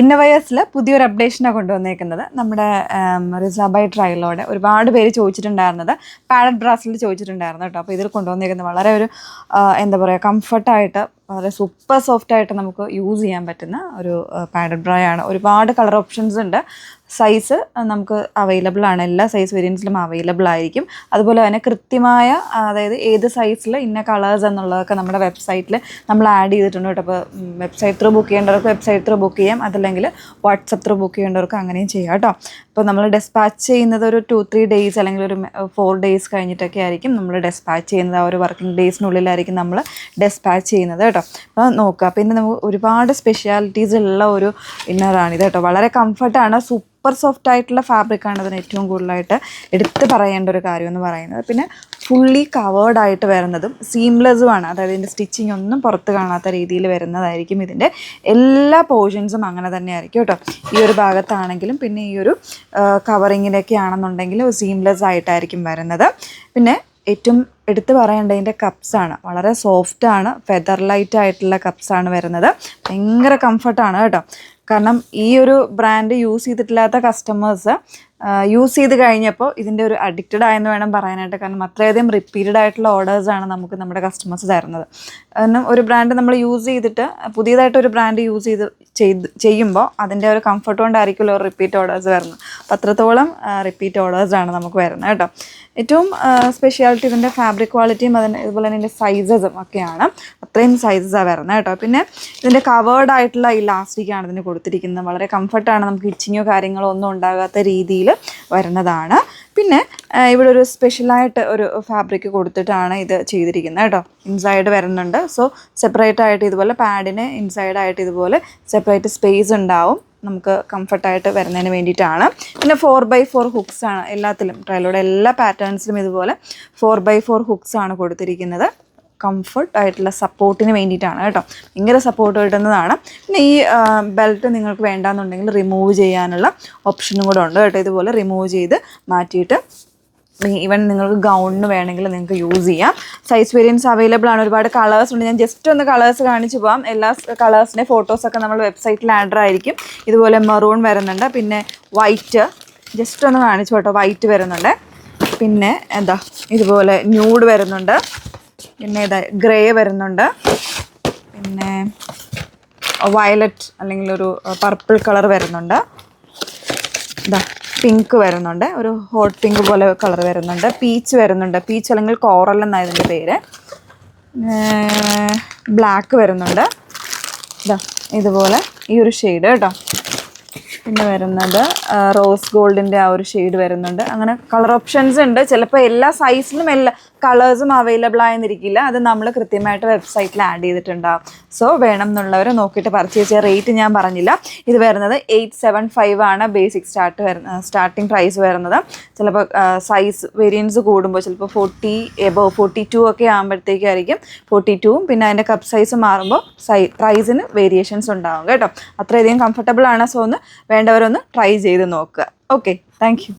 ഇന്നോവയേഴ്സിൽ പുതിയൊരു അപ്ഡേഷനാണ് കൊണ്ടുവന്നേക്കുന്നത്. നമ്മുടെ റിസാബൈ ട്രയലോടെ ഒരുപാട് പേര് ചോദിച്ചിട്ടുണ്ടായിരുന്നത് പാഡഡ് ബ്രാസിൽ ചോദിച്ചിട്ടുണ്ടായിരുന്നു കേട്ടോ. അപ്പോൾ ഇതിൽ കൊണ്ടുവന്നേക്കുന്നത് വളരെ ഒരു എന്താ പറയുക, കംഫർട്ടായിട്ട് വളരെ സൂപ്പർ സോഫ്റ്റായിട്ട് നമുക്ക് യൂസ് ചെയ്യാൻ പറ്റുന്ന ഒരു പാഡഡ് ബ്രാ ആണ്. ഒരുപാട് കളർ ഓപ്ഷൻസ് ഉണ്ട്. സൈസ് നമുക്ക് അവൈലബിൾ ആണ്, എല്ലാ സൈസ് വേരിയൻസിലും അവൈലബിൾ ആയിരിക്കും. അതുപോലെ തന്നെ കൃത്യമായ, അതായത് ഏത് സൈസിൽ ഇന്ന കളേഴ്സ് എന്നുള്ളതൊക്കെ നമ്മുടെ വെബ്സൈറ്റിൽ നമ്മൾ ആഡ് ചെയ്തിട്ടുണ്ട് കേട്ടോ. അപ്പോൾ വെബ്സൈറ്റ് ത്രൂ ബുക്ക് ചെയ്യേണ്ടവർക്ക് വെബ്സൈറ്റ് ത്രൂ ബുക്ക് ചെയ്യാം, അതല്ലെങ്കിൽ വാട്സപ്പ് ത്രൂ ബുക്ക് ചെയ്യേണ്ടവർക്ക് അങ്ങനെയും ചെയ്യാം കേട്ടോ. അപ്പോൾ നമ്മൾ ഡെസ്പാച്ച് ചെയ്യുന്നത് ഒരു 2-3 ഡേയ്സ് അല്ലെങ്കിൽ ഒരു 4 ഡേയ്സ് കഴിഞ്ഞിട്ടൊക്കെ ആയിരിക്കും നമ്മൾ ഡെസ്പാച്ച് ചെയ്യുന്നത്. ആ ഒരു വർക്കിംഗ് ഡേയ്സിനുള്ളിലായിരിക്കും നമ്മൾ ഡെസ്പാച്ച് ചെയ്യുന്നത് കേട്ടോ. അപ്പോൾ നോക്കുക. പിന്നെ നമുക്ക് ഒരുപാട് സ്പെഷ്യാലിറ്റീസ് ഉള്ള ഒരു ഇന്നറാണിത് കേട്ടോ. വളരെ കംഫർട്ടാണ്, സൂപ്പർ സോഫ്റ്റ് ആയിട്ടുള്ള ഫാബ്രിക്കാണ് അതിന് ഏറ്റവും കൂടുതലായിട്ട് എടുത്ത് പറയേണ്ട ഒരു കാര്യം എന്ന് പറയുന്നത്. പിന്നെ ഫുള്ളി കവേർഡ് ആയിട്ട് വരുന്നതും സീംലെസ്സുമാണ്, അതായത് ഇതിൻ്റെ സ്റ്റിച്ചിങ് ഒന്നും പുറത്ത് കാണാത്ത രീതിയിൽ വരുന്നതായിരിക്കും. ഇതിൻ്റെ എല്ലാ പോർഷൻസും അങ്ങനെ തന്നെ ആയിരിക്കും കേട്ടോ. ഈ ഒരു ഭാഗത്താണെങ്കിലും പിന്നെ ഈ ഒരു കവറിങ്ങിലൊക്കെ ആണെന്നുണ്ടെങ്കിൽ സീംലെസ് ആയിട്ടായിരിക്കും വരുന്നത്. പിന്നെ ഏറ്റവും എടുത്ത് പറയേണ്ടതിൻ്റെ കപ്സാണ്. വളരെ സോഫ്റ്റാണ്, ഫെദർ ലൈറ്റ് ആയിട്ടുള്ള കപ്സാണ് വരുന്നത്. ഭയങ്കര കംഫർട്ടാണ് കേട്ടോ. കാരണം ഈ ഒരു ബ്രാൻഡ് യൂസ് ചെയ്തിട്ടില്ലാത്ത കസ്റ്റമേഴ്സ് യൂസ് ചെയ്ത് കഴിഞ്ഞപ്പോൾ ഇതിൻ്റെ ഒരു അഡിക്റ്റഡ് ആയെന്ന് വേണം പറയാനായിട്ട്. കാരണം അത്രയധികം റിപ്പീറ്റഡ് ആയിട്ടുള്ള ഓർഡേഴ്സാണ് നമുക്ക് നമ്മുടെ കസ്റ്റമേഴ്സ് തരുന്നത്. കാരണം ഒരു ബ്രാൻഡ് നമ്മൾ യൂസ് ചെയ്തിട്ട് പുതിയതായിട്ട് ഒരു ബ്രാൻഡ് യൂസ് ചെയ്യുമ്പോൾ അതിൻ്റെ ഒരു കംഫർട്ട് കൊണ്ടായിരിക്കുമല്ലോ റിപ്പീറ്റ് ഓർഡേഴ്സ് വരുന്നത്. അപ്പോൾ അത്രത്തോളം റിപ്പീറ്റ് ഓർഡേഴ്സാണ് നമുക്ക് വരുന്നത് കേട്ടോ. ഏറ്റവും സ്പെഷ്യാലിറ്റി ഇതിൻ്റെ ഫാബ്രിക് ക്വാളിറ്റിയും അതുപോലെ തന്നെ ഇതിൻ്റെ സൈസസും ഒക്കെയാണ്. അത്രയും സൈസസാണ് വരുന്നത് കേട്ടോ. പിന്നെ ഇതിൻ്റെ കവേർഡ് ആയിട്ടുള്ള ഇലാസ്റ്റിക്കാണ് ഇതിന് കൊടുത്തിരിക്കുന്നത്. വളരെ കംഫർട്ടാണ്, നമുക്ക് ഇച്ചിങ്ങോ കാര്യങ്ങളോ ഒന്നും ഉണ്ടാകാത്ത രീതിയിൽ വരുന്നതാണ്. പിന്നെ ഇവിടെ ഒരു സ്പെഷ്യലായിട്ട് ഒരു ഫാബ്രിക് കൊടുത്തിട്ടാണ് ഇത് ചെയ്തിരിക്കുന്നത് കേട്ടോ. ഇൻസൈഡ് വരുന്നുണ്ട്. സോ സെപ്പറേറ്റ് ആയിട്ട് ഇതുപോലെ പാഡിന് ഇൻസൈഡായിട്ട് ഇതുപോലെ സെപ്പറേറ്റ് സ്പേസ് ഉണ്ടാവും നമുക്ക് കംഫർട്ടായിട്ട് വരുന്നതിന് വേണ്ടിയിട്ടാണ്. പിന്നെ 4x4 ഹുക്സ് ആണ് എല്ലാത്തിലും, ട്രയലോടെ എല്ലാ പാറ്റേൺസിലും ഇതുപോലെ 4x4 ഹുക്സ് ആണ് കൊടുത്തിരിക്കുന്നത്. കംഫർട്ട് ആയിട്ടുള്ള സപ്പോർട്ടിന് വേണ്ടിയിട്ടാണ് കേട്ടോ. ഭയങ്കര സപ്പോർട്ട് കിട്ടുന്നതാണ്. പിന്നെ ഈ ബെൽറ്റ് നിങ്ങൾക്ക് വേണ്ടാന്നുണ്ടെങ്കിൽ റിമൂവ് ചെയ്യാനുള്ള ഓപ്ഷനും കൂടെ ഉണ്ട് കേട്ടോ. ഇതുപോലെ റിമൂവ് ചെയ്ത് മാറ്റിയിട്ട് ഈവൻ നിങ്ങൾക്ക് ഗൗണിന് വേണമെങ്കിൽ നിങ്ങൾക്ക് യൂസ് ചെയ്യാം. സൈസ് വേരിയൻസ് അവൈലബിൾ ആണ്. ഒരുപാട് കളേഴ്സ് ഉണ്ട്. ഞാൻ ജസ്റ്റ് ഒന്ന് കളേഴ്സ് കാണിച്ചു പോകാം. എല്ലാ കളേഴ്സിൻ്റെ ഫോട്ടോസൊക്കെ നമ്മൾ വെബ്സൈറ്റിൽ ആഡ് ആയിരിക്കും. ഇതുപോലെ മെറൂൺ വരുന്നുണ്ട്, പിന്നെ വൈറ്റ് ജസ്റ്റ് ഒന്ന് കാണിച്ചു കേട്ടോ. വൈറ്റ് വരുന്നുണ്ട്, പിന്നെ എന്താ ഇതുപോലെ ന്യൂഡ് വരുന്നുണ്ട്, പിന്നെ ഇതാ ഗ്രേ വരുന്നുണ്ട്, പിന്നെ വയലറ്റ് അല്ലെങ്കിൽ ഒരു പർപ്പിൾ കളർ വരുന്നുണ്ട്, ഇതാ പിങ്ക് വരുന്നുണ്ട്, ഒരു ഹോട്ട് പിങ്ക് പോലെ കളർ വരുന്നുണ്ട്, പീച്ച് വരുന്നുണ്ട്, പീച്ച് അല്ലെങ്കിൽ കോറൽ എന്നാണ് ഇതിൻ്റെ പേര്, ബ്ലാക്ക് വരുന്നുണ്ട്, ഇതാ ഇതുപോലെ ഈ ഒരു ഷെയ്ഡ് കേട്ടോ. പിന്നെ വരുന്നത് റോസ് ഗോൾഡിൻ്റെ ആ ഒരു ഷെയ്ഡ് വരുന്നുണ്ട്. അങ്ങനെ കളർ ഓപ്ഷൻസ് ഉണ്ട്. ചിലപ്പോൾ എല്ലാ സൈസിലും എല്ലാ കളേഴ്സും അവൈലബിൾ ആയെന്നിരിക്കില്ല. അത് നമ്മൾ കൃത്യമായിട്ട് വെബ്സൈറ്റിൽ ആഡ് ചെയ്തിട്ടുണ്ടാകും. സോ വേണം എന്നുള്ളവർ നോക്കിയിട്ട് പർച്ചേസ് ചെയ്യുക. റേറ്റ് ഞാൻ പറഞ്ഞില്ല. ഇത് വരുന്നത് 875 ആണ് ബേസിക് സ്റ്റാർട്ടിങ് പ്രൈസ് വരുന്നത്. ചിലപ്പോൾ സൈസ് വേരിയൻസ് കൂടുമ്പോൾ ചിലപ്പോൾ 40 എബോവ് 42 ഒക്കെ ആകുമ്പോഴത്തേക്കായിരിക്കും 42ഉം. പിന്നെ അതിൻ്റെ കപ്പ് സൈസ് മാറുമ്പോൾ പ്രൈസിന് വേരിയേഷൻസ് ഉണ്ടാകും കേട്ടോ. അത്രയധികം കംഫർട്ടബിൾ ആണ്. സോ ഒന്ന് വേണ്ടവരൊന്ന് ട്രൈ ചെയ്ത് നോക്കുക. Okay, thank you.